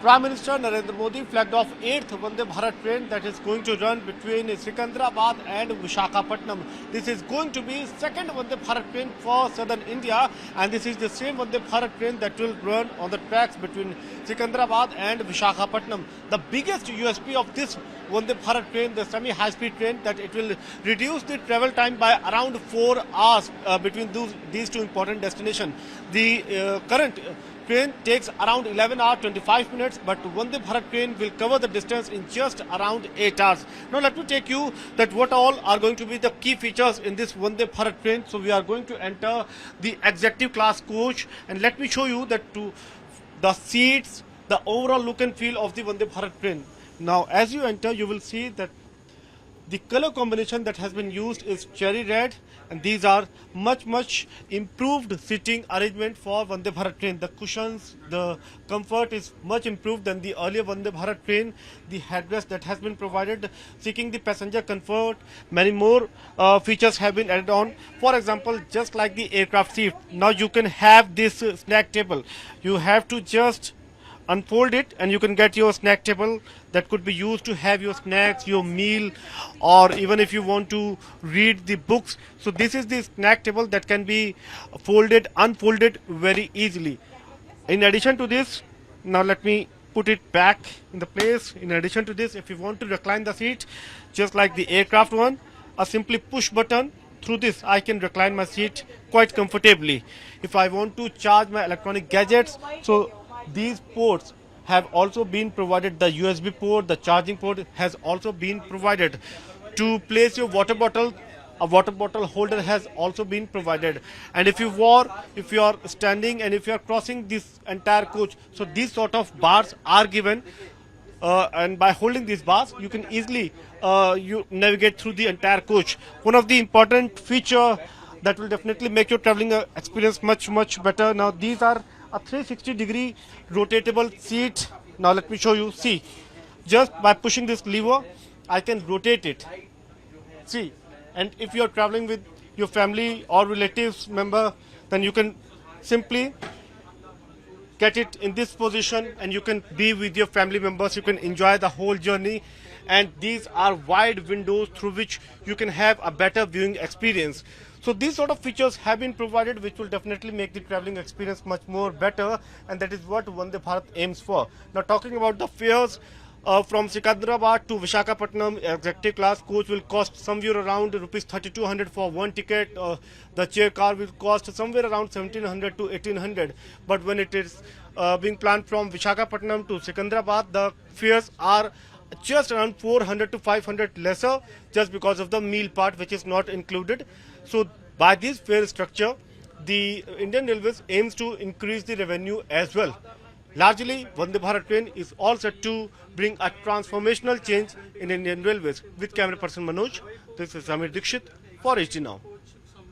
Prime Minister Narendra Modi flagged off 8th Vande Bharat train that is going to run between Secunderabad and Visakhapatnam. This is going to be second Vande Bharat train for southern India, and this is the same Vande Bharat train that will run on the tracks between Secunderabad and Visakhapatnam. The biggest USP of this Vande Bharat train, the semi-high-speed train, that it will reduce the travel time by around 4 hours between these two important destinations. The current train takes around 11 hours 25 minutes, but Vande Bharat train will cover the distance in just around 8 hours. Now let me take you that what all are going to be the key features in this Vande Bharat train. So we are going to enter the executive class coach, and let me show you that to the seats, the overall look and feel of the Vande Bharat train. Now as you enter, you will see that the color combination that has been used is cherry red, and these are much improved seating arrangement for Vande Bharat train. The cushions, the comfort is much improved than the earlier Vande Bharat train. The headrest that has been provided, seeking the passenger comfort, many more features have been added on. For example, just like the aircraft seat, now you can have this snack table. You have to just unfold it and you can get your snack table that could be used to have your snacks, your meal, or even if you want to read the books. So this is the snack table that can be folded, unfolded very easily. In addition to this, now let me put it back in the place. In addition to this, if you want to recline the seat just like the aircraft one, a simply push button. Through this I can recline my seat quite comfortably. If I want to charge my electronic gadgets, so these ports have also been provided. The USB port, the charging port has also been provided. To place your water bottle, a water bottle holder has also been provided. And if you are standing and if you are crossing this entire coach, so these sort of bars are given, and by holding these bars you can easily you navigate through the entire coach. One of the important feature that will definitely make your traveling experience much better. Now these are a 360-degree rotatable seat. Now let me show you. See, just by pushing this lever I can rotate it. See, and if you are traveling with your family or relatives member, then you can simply get it in this position and you can be with your family members. You can enjoy the whole journey, and these are wide windows through which you can have a better viewing experience. So these sort of features have been provided, which will definitely make the traveling experience much more better, and that is what Vande Bharat aims for. Now talking about the fares, from Secunderabad to Visakhapatnam, executive class coach will cost somewhere around rupees 3,200 for one ticket. The chair car will cost somewhere around 1,700 to 1,800. But when it is being planned from Visakhapatnam to Secunderabad, the fares are just around 400 to 500 lesser, just because of the meal part which is not included. So by this fare structure, the Indian Railways aims to increase the revenue as well. Largely, Vande Bharat train is all set to bring a transformational change in Indian Railways. With camera person Manoj, this is Samir Dikshit for HD Now.